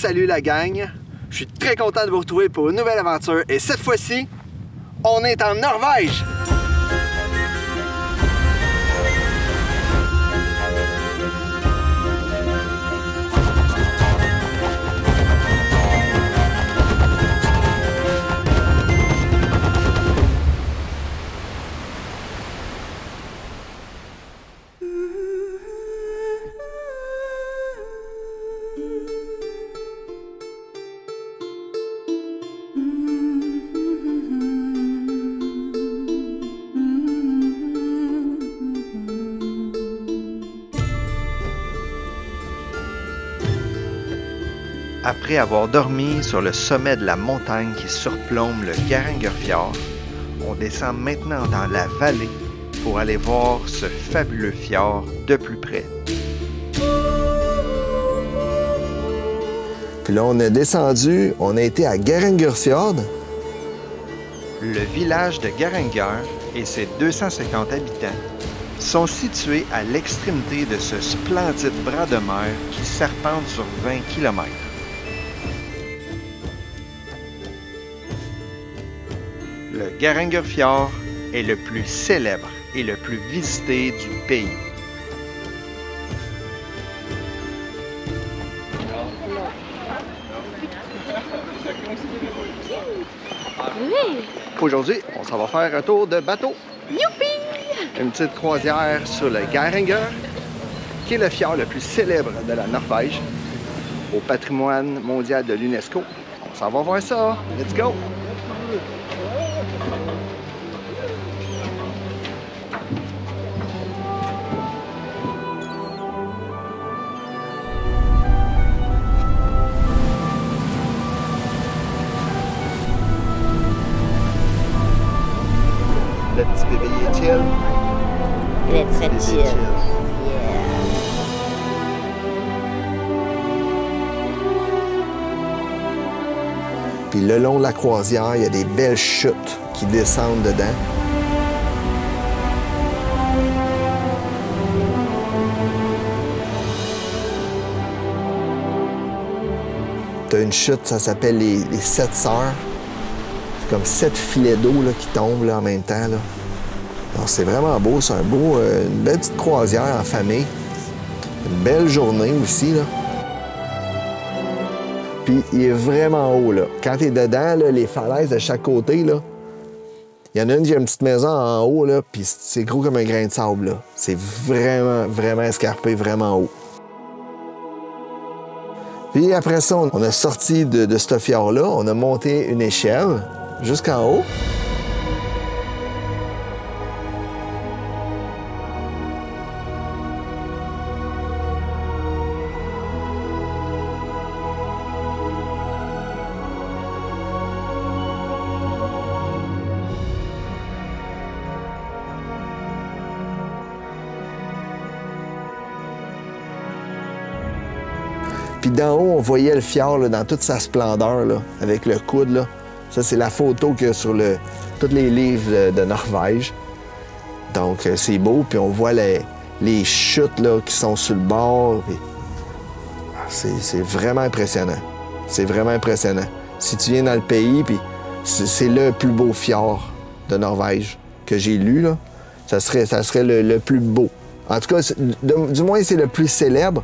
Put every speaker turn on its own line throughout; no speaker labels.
Salut la gang! Je suis très content de vous retrouver pour une nouvelle aventure et cette fois-ci, on est en Norvège!
Après avoir dormi sur le sommet de la montagne qui surplombe le Geiranger-fjord, on descend maintenant dans la vallée pour aller voir ce fabuleux fjord de plus près.
Puis là, on est descendu, on a été à Geiranger-fjord.
Le village de Geiranger et ses 250 habitants sont situés à l'extrémité de ce splendide bras de mer qui serpente sur 20 km. Le Geiranger-fjord est le plus célèbre et le plus visité du pays. Aujourd'hui, on s'en va faire un tour de bateau. Youpi! Une petite croisière sur le Geiranger, qui est le fjord le plus célèbre de la Norvège, au patrimoine mondial de l'UNESCO. On s'en va voir ça. Let's go! Le petit bébé il est chill.
Il est très chill. Yeah.
Puis le long de la croisière, il y a des belles chutes qui descendent dedans. T'as une chute, ça s'appelle les 7 sœurs. C'est comme 7 filets d'eau qui tombent là, en même temps. Là. Alors, c'est vraiment beau, c'est une belle petite croisière en famille. Une belle journée aussi. Là. Puis il est vraiment haut. Là. Quand tu es dedans, là, les falaises de chaque côté, là, il y en a une qui a une petite maison en haut, là, puis c'est gros comme un grain de sable. Là. C'est vraiment, vraiment escarpé, vraiment haut. Puis après ça, on a sorti de ce fjord-là, on a monté une échelle jusqu'en haut. Puis d'en haut, on voyait le fjord là, dans toute sa splendeur, là, avec le coude. Là. Ça, c'est la photo qu'il y a sur tous les livres de Norvège. Donc, c'est beau. Puis on voit les chutes là, qui sont sur le bord. Puis... C'est vraiment impressionnant. C'est vraiment impressionnant. Si tu viens dans le pays, puis c'est le plus beau fjord de Norvège que j'ai lu, là, ça serait le plus beau. En tout cas, du moins, c'est le plus célèbre.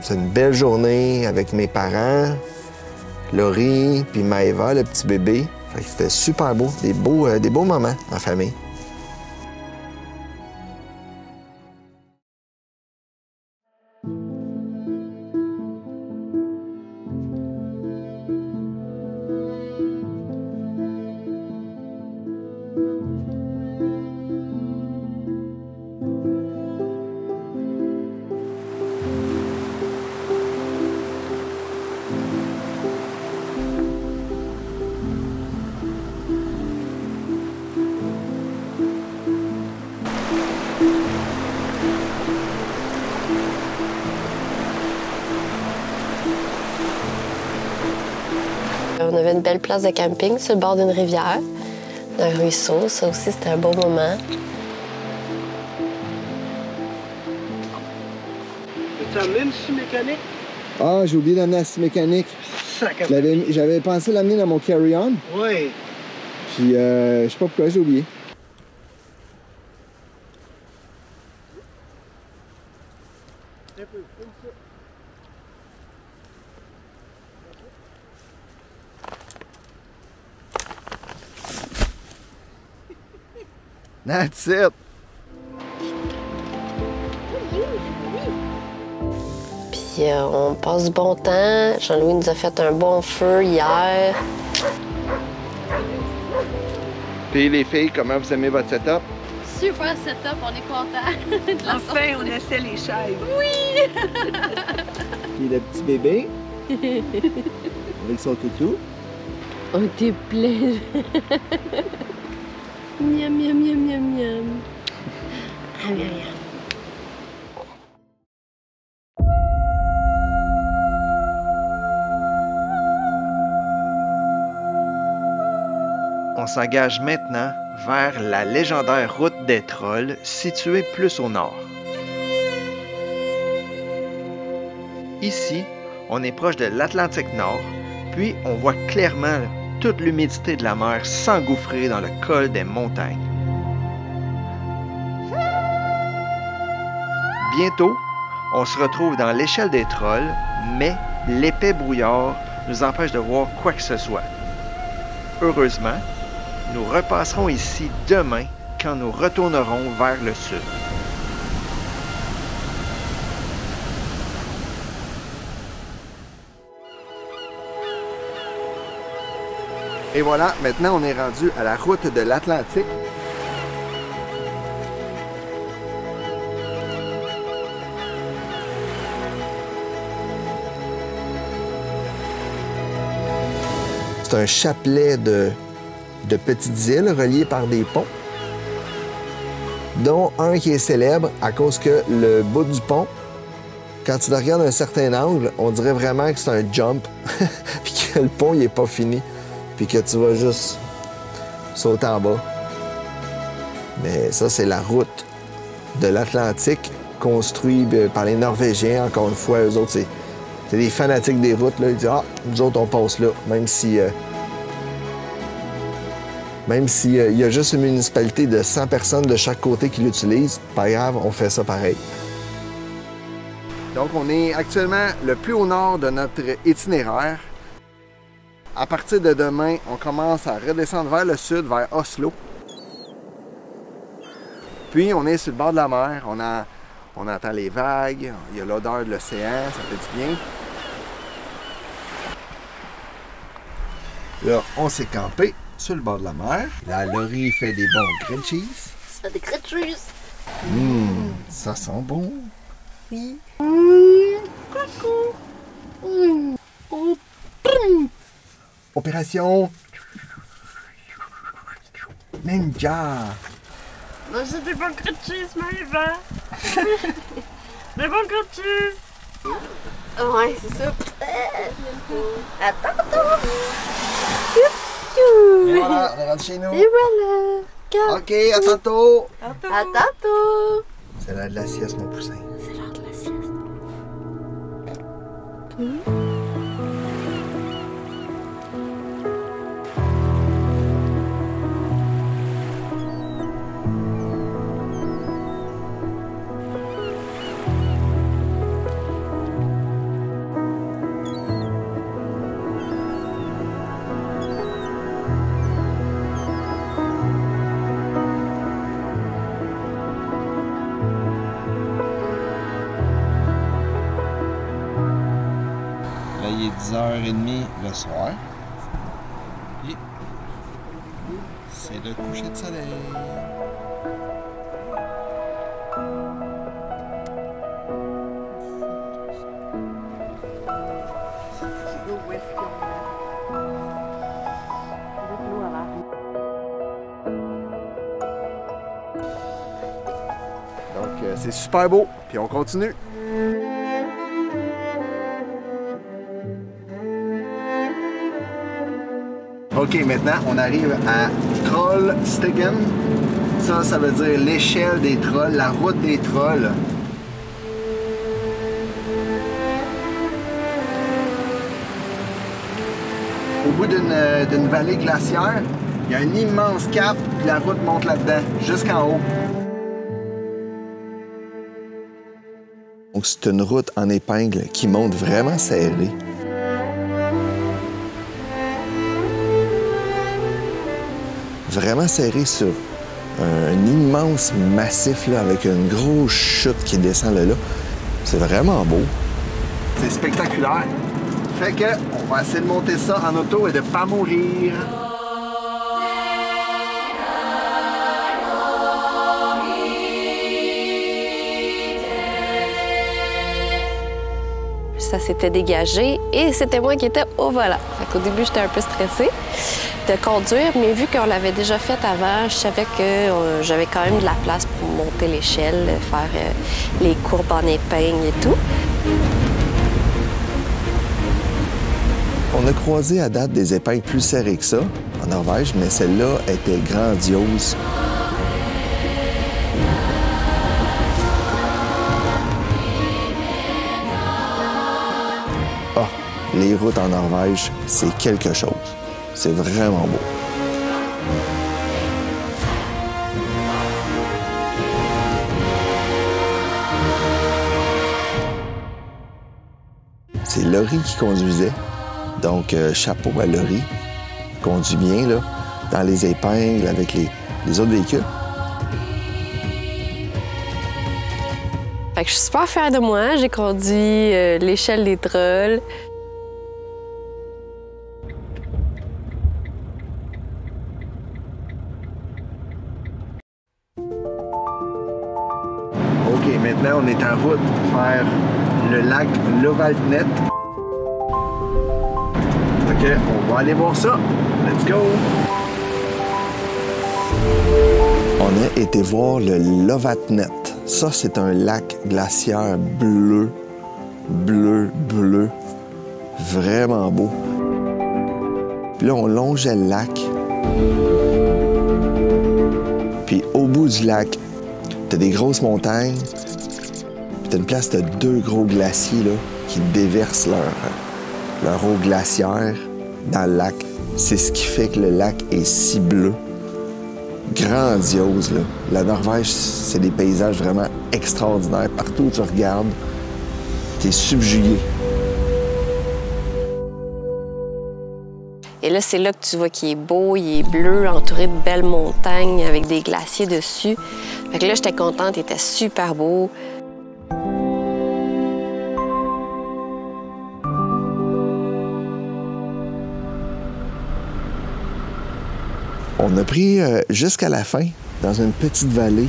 C'est une belle journée avec mes parents, Laurie, puis Maëva, le petit bébé. C'était super beau, des beaux moments en famille.
On avait une belle place de camping sur le bord d'une rivière, d'un ruisseau. Ça aussi, c'était un beau moment.
Peux-tu
t'amener une scie mécanique?
Ah, j'ai oublié d'amener la scie mécanique. J'avais pensé l'amener dans mon carry-on.
Oui.
Puis, je sais pas pourquoi j'ai oublié. That's it!
Puis on passe du bon temps. Jean-Louis nous a fait un bon feu hier.
Puis les filles, comment vous aimez votre setup?
Super setup, on est contents.
Enfin, on essaie les chaises.
Puis le petit bébé. Avec son toutou.
On était plein. Miam, miam, miam, miam, miam. Ah, miam, miam.
On s'engage maintenant vers la légendaire route des Trolls, située plus au nord. Ici, on est proche de l'Atlantique Nord, puis on voit clairement toute l'humidité de la mer s'engouffrer dans le col des montagnes. Bientôt, on se retrouve dans l'échelle des Trolls, mais l'épais brouillard nous empêche de voir quoi que ce soit. Heureusement, nous repasserons ici demain quand nous retournerons vers le sud.
Et voilà, maintenant on est rendu à la route de l'Atlantique. C'est un chapelet de petites îles reliées par des ponts, dont un qui est célèbre à cause que le bout du pont, quand tu le regardes à un certain angle, on dirait vraiment que c'est un jump, puis que le pont il est pas fini, puis que tu vas juste sauter en bas. Mais ça, c'est la route de l'Atlantique construite par les Norvégiens. Encore une fois, eux autres, c'est des fanatiques des routes. Là. Ils disent « Ah, nous autres, on passe là », même si il y a juste une municipalité de 100 personnes de chaque côté qui l'utilisent, pas grave, on fait ça pareil. Donc, on est actuellement le plus au nord de notre itinéraire. À partir de demain, on commence à redescendre vers le sud, vers Oslo. Puis, on est sur le bord de la mer, on entend les vagues, il y a l'odeur de l'océan, ça fait du bien. Là, on s'est campé sur le bord de la mer. Là, Laurie fait des bons grilled cheese.
Ça fait des grilled cheese.
Ça sent bon.
Oui.
Opération Ninja.
Non, j'ai des bons grilled cheese, Maëva. Des bons grilled cheese.
Ouais, c'est ça. À tantôt.
Et voilà, on est rendu chez nous.
Et voilà.
OK, à tantôt.
À tantôt.
C'est l'heure de la sieste, mon poussin.
C'est l'heure de la sieste.
Là, il est 10h30 le soir. Et c'est le coucher de soleil. Donc, c'est super beau. Puis on continue. OK, maintenant, on arrive à Trollstigen. Ça veut dire l'échelle des trolls, la route des trolls.
bout d'une vallée glaciaire. Il y a un immense cap, puis la route monte là-dedans, jusqu'en haut.
Donc, c'est une route en épingle qui monte vraiment serrée. Vraiment serrée sur un immense massif là, avec une grosse chute qui descend là. C'est vraiment beau.
C'est spectaculaire. Fait que on va essayer de monter ça en auto et de pas mourir.
Ça s'était dégagé et c'était moi qui étais au volant. Au début, j'étais un peu stressée de conduire, mais vu qu'on l'avait déjà fait avant, je savais que j'avais quand même de la place pour monter l'échelle, faire les courbes en épingle et tout.
On a croisé à date des épingles plus serrées que ça en Norvège, mais celle-là était grandiose. Les routes en Norvège, c'est quelque chose. C'est vraiment beau. C'est Laurie qui conduisait. Donc, chapeau à Laurie. Conduit bien, là, dans les épingles, avec les autres véhicules.
Fait que je suis super fière de moi. J'ai conduit l'échelle des trolls.
OK, maintenant, on est en route vers le lac Lovaltnet. OK, on va aller voir ça. Let's go!
On a été voir le Lovatnet. Ça, c'est un lac glaciaire bleu, bleu, bleu. Vraiment beau. Puis là, on longeait le lac. Puis au bout du lac, t'as des grosses montagnes. Puis t'as une place de 2 gros glaciers là, qui déversent leur eau glaciaire dans le lac. C'est ce qui fait que le lac est si bleu. Grandiose, là. La Norvège, c'est des paysages vraiment extraordinaires. Partout où tu regardes, t'es subjugué.
Et là, c'est là que tu vois qu'il est beau, il est bleu, entouré de belles montagnes avec des glaciers dessus. Fait que là, j'étais contente, il était super beau.
On a pris jusqu'à la fin, dans une petite vallée.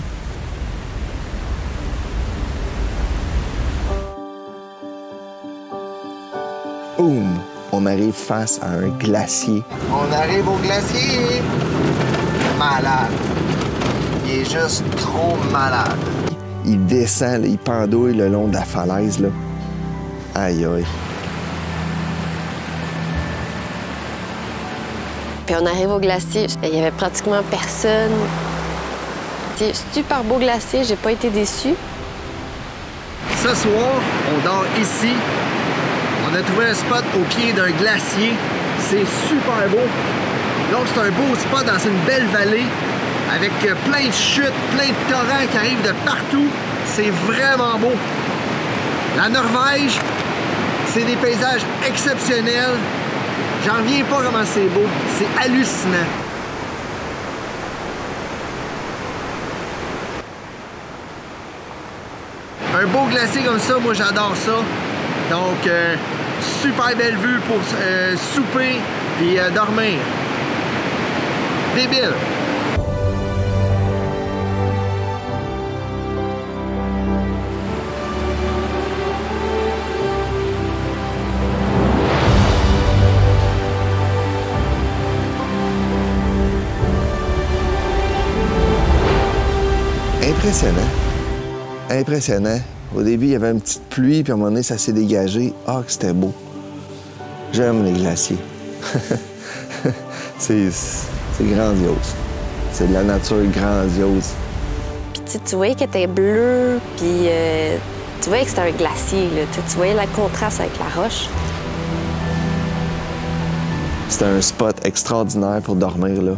Boum! On arrive face à un glacier.
On arrive au glacier! Malade! Il est juste trop malade.
Il descend, là, il pendouille le long de la falaise, là. Aïe, aïe.
Puis on arrive au glacier, il y avait pratiquement personne. C'est super beau glacier, j'ai pas été déçue.
Ce soir, on dort ici. On a trouvé un spot au pied d'un glacier. C'est super beau. Donc, c'est un beau spot dans une belle vallée avec plein de chutes, plein de torrents qui arrivent de partout. C'est vraiment beau. La Norvège, c'est des paysages exceptionnels. J'en reviens pas comment c'est beau. C'est hallucinant. Un beau glacier comme ça, moi j'adore ça. Donc, super belle vue pour souper et dormir. Débile!
Impressionnant. Impressionnant. Au début, il y avait une petite pluie, puis à un moment donné, ça s'est dégagé. Ah, que c'était beau. J'aime les glaciers. c'est grandiose. C'est de la nature grandiose.
Puis tu voyais qu'elle était bleue, puis tu voyais que c'était un glacier. Là. Tu voyais le contraste avec la roche.
C'était un spot extraordinaire pour dormir, là.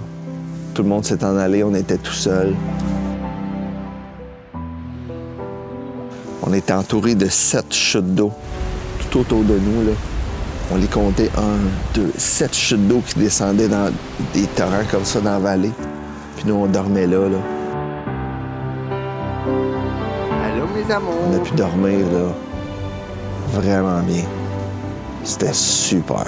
Tout le monde s'est en allé, on était tout seul. On était entouré de 7 chutes d'eau tout autour de nous, là. On les comptait 1, 2, 7 chutes d'eau qui descendaient dans des torrents comme ça dans la vallée. Puis nous, on dormait là, là.
Allô, mes amours!
On a pu dormir, là, vraiment bien. C'était super.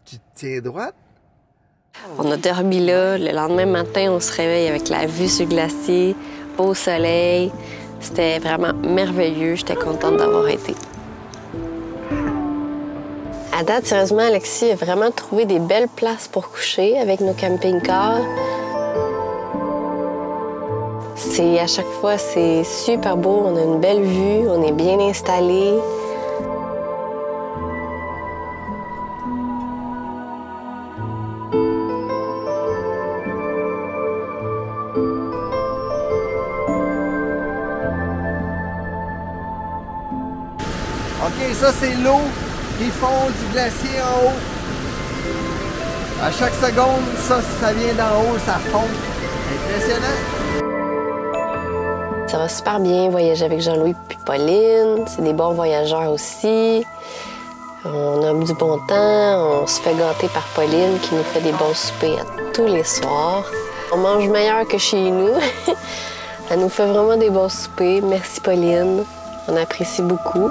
Tu te tiens droite?
On a dormi là. Le lendemain matin, on se réveille avec la vue sur le glacier, au soleil. C'était vraiment merveilleux. J'étais contente d'avoir été. À date, sérieusement, Alexis a vraiment trouvé des belles places pour coucher avec nos camping-cars. À chaque fois, c'est super beau. On a une belle vue, on est bien installés.
OK, ça, c'est l'eau qui fond du glacier en haut. À chaque seconde, ça vient d'en haut, ça fond. Impressionnant.
Ça va super bien voyager avec Jean-Louis et Pauline. C'est des bons voyageurs aussi. On a du bon temps. On se fait gâter par Pauline qui nous fait des bons soupers tous les soirs. On mange meilleur que chez nous. Elle nous fait vraiment des bons soupers. Merci Pauline. On apprécie beaucoup.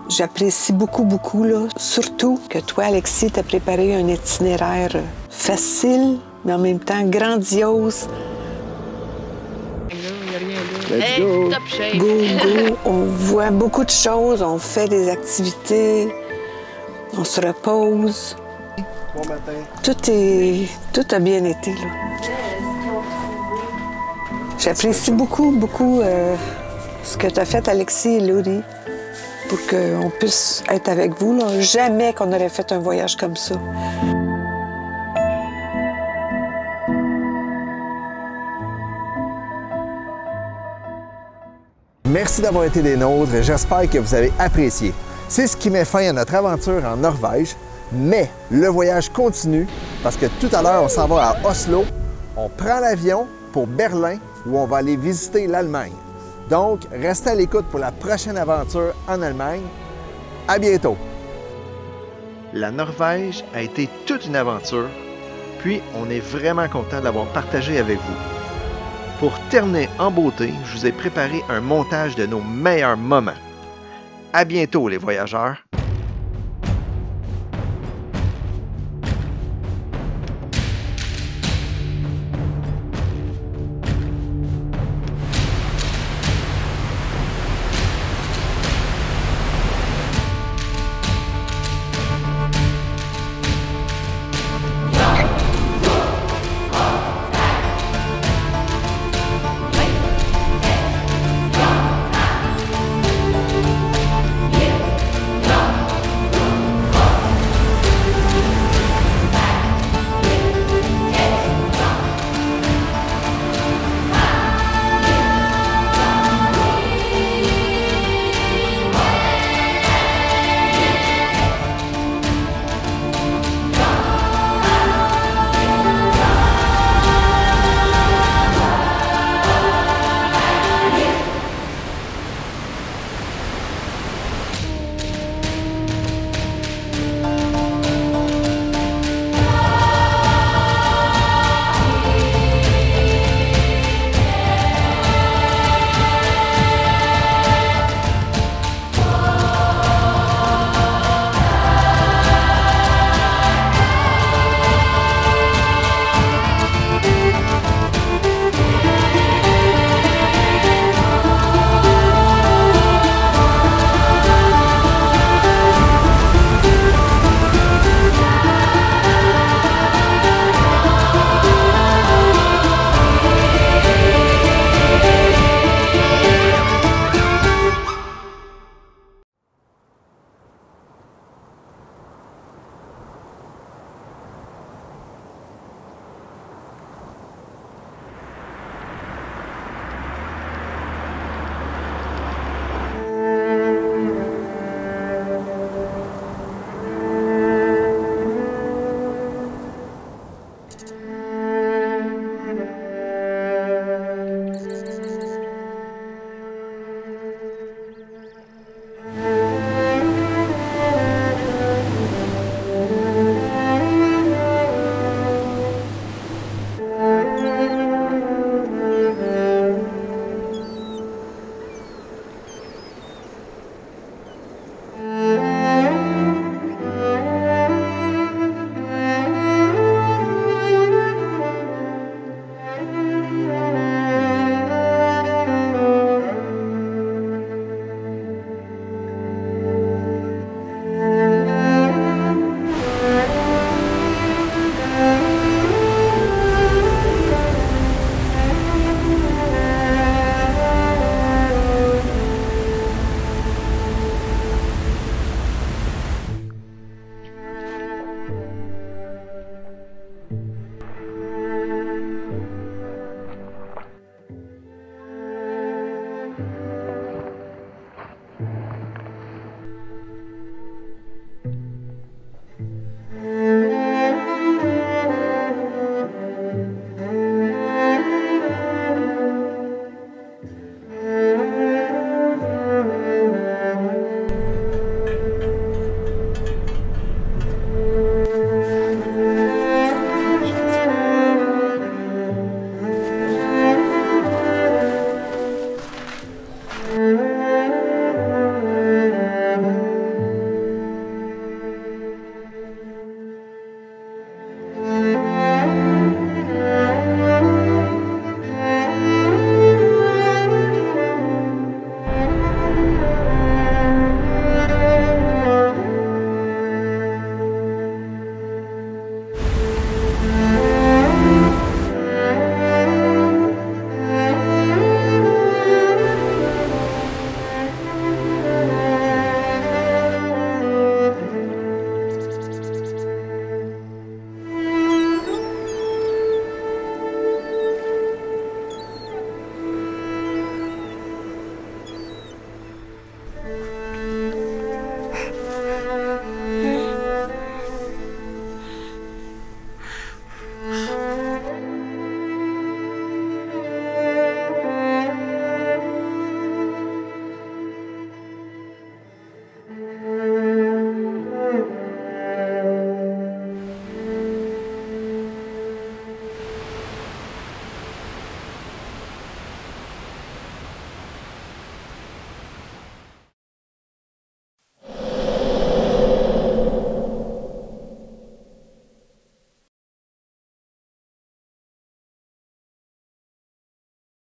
J'apprécie beaucoup, là. Surtout que toi, Alexis, t'as préparé un itinéraire facile, mais en même temps grandiose.
Let's go!
Top shape.
Go! On voit beaucoup de choses, on fait des activités, on se repose.
Bon matin.
Tout a bien été, là. J'apprécie beaucoup ce que tu as fait, Alexis et Laurie, pour qu'on puisse être avec vous, là. Jamais qu'on aurait fait un voyage comme ça.
Merci d'avoir été des nôtres. J'espère que vous avez apprécié. C'est ce qui met fin à notre aventure en Norvège, mais le voyage continue parce que tout à l'heure, on s'en va à Oslo. On prend l'avion pour Berlin où on va aller visiter l'Allemagne. Donc, restez à l'écoute pour la prochaine aventure en Allemagne. À bientôt! La Norvège a été toute une aventure, puis on est vraiment content d'avoir partagé avec vous. Pour terminer en beauté, je vous ai préparé un montage de nos meilleurs moments. À bientôt les voyageurs!